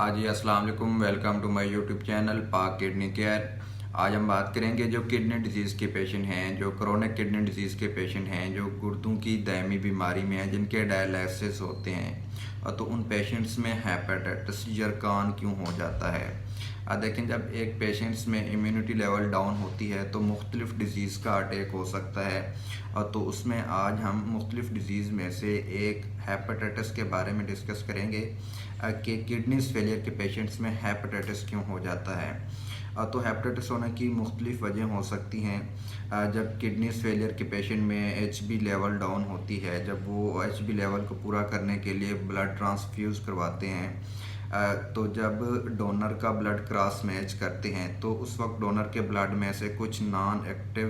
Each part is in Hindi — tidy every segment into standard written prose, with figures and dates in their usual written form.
हाँ जी, अस्सलाम वालेकुम। Welcome to my YouTube channel Pak kidney care. आज हम बात करेंगे जो किडनी डिजीज़ के पेशेंट हैं, जो क्रोनिक किडनी डिजीज़ के पेशेंट हैं, जो गुर्दों की दायमी बीमारी में हैं, जिनके डायलिसिस होते हैं तो उन पेशेंट्स में हेपेटाइटिस जरकान क्यों हो जाता है। देखें, जब एक पेशेंट्स में इम्यूनिटी लेवल डाउन होती है तो मुख्तलिफ़ डिज़ीज़ का अटैक हो सकता है। तो उसमें आज हम मुख्तलिफ़ डिज़ीज़ में से एक हेपेटाइटिस के बारे में डिस्कस करेंगे कि किडनीज फेलियर के पेशेंट्स में हेपेटाइटिस क्यों हो जाता है। तो हेपेटाइटिस होने की मुख्तलिफ़ वजह हो सकती हैं। जब किडनीज फेलियर के पेशेंट में एचबी लेवल डाउन होती है, जब वो एचबी लेवल को पूरा करने के लिए ब्लड ट्रांसफ्यूज़ करवाते हैं, तो जब डोनर का ब्लड क्रॉस मैच करते हैं तो उस वक्त डोनर के ब्लड में से कुछ नॉन एक्टिव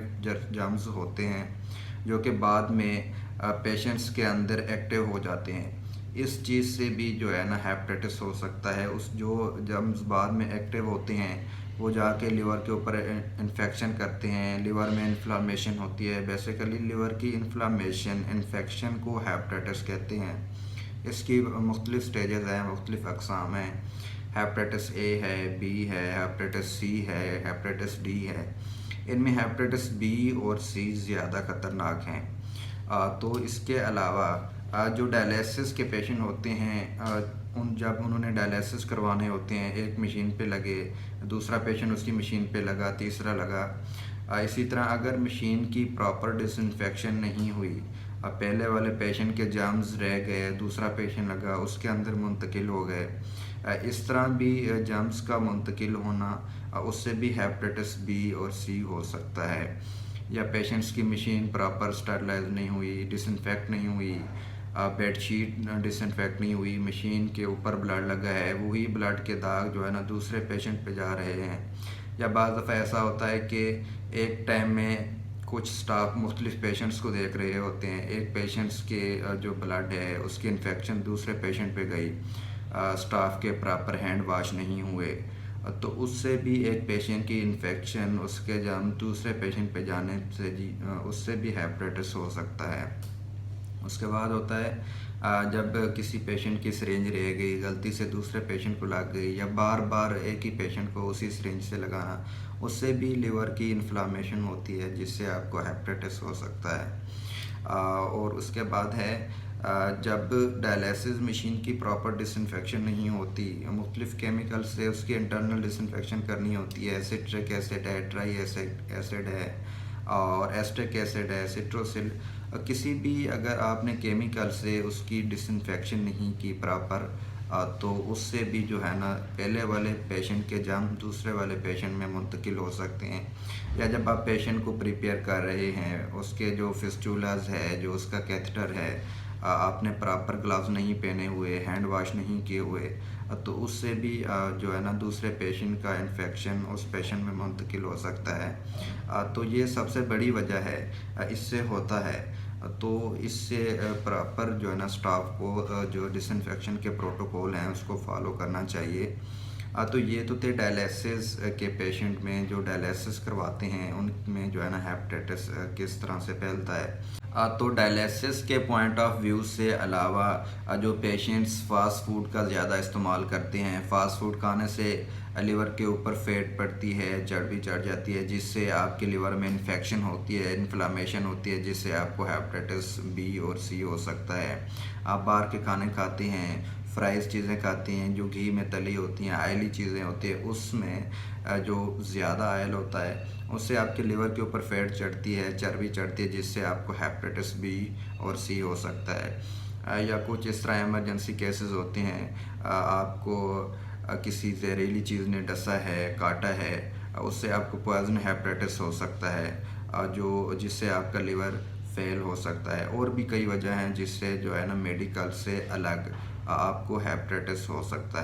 जर्म्स होते हैं जो कि बाद में पेशेंट्स के अंदर एक्टिव हो जाते हैं। इस चीज़ से भी जो है ना हेपेटाइटिस हो सकता है। उस जो जर्म्स बाद में एक्टिव होते हैं वो जाके लिवर के ऊपर इन्फेक्शन करते हैं, लिवर में इन्फ्लामेशन होती है। बेसिकली लिवर की इन्फ्लामेशन इन्फेक्शन को हेपेटाइटिस कहते हैं। इसकी मुख्तलिफ़ स्टेजेस हैं, मुख्तलिफ़ अक़साम हैं। हेपेटाइटिस ए है, बी है, हेपेटाइटिस सी है, हेपेटाइटिस डी है। इनमें हेपेटाइटिस बी और सी ज़्यादा ख़तरनाक हैं। तो इसके अलावा जो डायलिसिस के पेशेंट होते हैं, जब उन्होंने डायलिसिस करवाने होते हैं, एक मशीन पे लगे, दूसरा पेशेंट उसकी मशीन पे लगा, तीसरा लगा। इसी तरह अगर मशीन की प्रॉपर डिसइंफेक्शन नहीं हुई, पहले वाले पेशेंट के जर्म्स रह गए, दूसरा पेशेंट लगा, उसके अंदर मुंतकिल हो गए। इस तरह भी जर्म्स का मुंतकिल होना, उससे भी हेपेटाइटिस बी और सी हो सकता है। या पेशेंट्स की मशीन प्रॉपर स्टरलाइज नहीं हुई, डिसइंफेक्ट नहीं हुई, बेडशीट डिसइंफेक्ट नहीं हुई, मशीन के ऊपर ब्लड लगा है, वही ब्लड के दाग जो है ना दूसरे पेशेंट पे जा रहे हैं। या बाज़ दफ़ा ऐसा होता है कि एक टाइम में कुछ स्टाफ मुख्तलिफ पेशेंट्स को देख रहे होते हैं, एक पेशेंट्स के जो ब्लड है उसकी इन्फेक्शन दूसरे पेशेंट पे गई, स्टाफ के प्रॉपर हैंड वाश नहीं हुए, तो उससे भी एक पेशेंट की इन्फेक्शन उसके जम दूसरे पेशेंट पे जाने से उससे भी हेपेटाइटिस हो सकता है। उसके बाद होता है जब किसी पेशेंट की सिरिंज रह गई, गलती से दूसरे पेशेंट को लग गई, या बार बार एक ही पेशेंट को उसी सिरिंज से लगाना, उससे भी लिवर की इन्फ्लामेशन होती है जिससे आपको हेपेटाइटिस हो सकता है। और उसके बाद है जब डायलिसिस मशीन की प्रॉपर डिसइंफेक्शन नहीं होती, मुख्तलिफ़ केमिकल से उसकी इंटरनल डिसइंफेक्शन करनी होती है। सिट्रिक एसिड है, ट्राई एसिड है, और एस्टिक एसिड है, सिट्रोसिल। किसी भी अगर आपने केमिकल से उसकी डिसइंफेक्शन नहीं की प्रॉपर, तो उससे भी जो है ना पहले वाले पेशेंट के जर्म दूसरे वाले पेशेंट में मुंतकिल हो सकते हैं। या जब आप पेशेंट को प्रिपेयर कर रहे हैं, उसके जो फिस्टुलाज है, जो उसका कैथेटर है, आपने प्रॉपर ग्लव्स नहीं पहने हुए, हैंड वॉश नहीं किए हुए, तो उससे भी जो है ना दूसरे पेशेंट का इन्फेक्शन उस पेशेंट में मुंतकिल हो सकता है। तो ये सबसे बड़ी वजह है, इससे होता है। तो इससे प्रॉपर जो है ना स्टाफ को जो डिसइंफेक्शन के प्रोटोकॉल हैं उसको फॉलो करना चाहिए। तो ये तो थे डायलिसिस के पेशेंट में, जो डायलिसिस करवाते हैं उनमें जो है ना हेपेटाइटिस किस तरह से फैलता है। तो डायलिसिस के पॉइंट ऑफ व्यू से अलावा जो पेशेंट्स फास्ट फूड का ज़्यादा इस्तेमाल करते हैं, फास्ट फूड खाने से लिवर के ऊपर फैट पड़ती है, चर्बी चढ़ जाती है, जिससे आपके लिवर में इन्फेक्शन होती है, इन्फ्लामेशन होती है, जिससे आपको हेपेटाइटिस बी और सी हो सकता है। आप बाहर के खाने खाते हैं, फ्राइज़ चीज़ें खाते हैं जो घी में तली होती हैं, ऑयली चीज़ें होती हैं, उसमें जो ज़्यादा ऑयल होता है उससे आपके लिवर के ऊपर फैट चढ़ती है, चर्बी चढ़ती है, जिससे आपको हेपेटाइटिस बी और सी हो सकता है। या कुछ इस तरह इमरजेंसी केसेस होते हैं, आपको किसी जहरीली चीज़ ने डसा है, काटा है, उससे आपको पॉइजन हेपेटाइटिस हो सकता है, जो जिससे आपका लिवर फेल हो सकता है। और भी कई वजह हैं जिससे जो है ना मेडिकल से अलग आपको हेपेटाइटिस हो सकता है।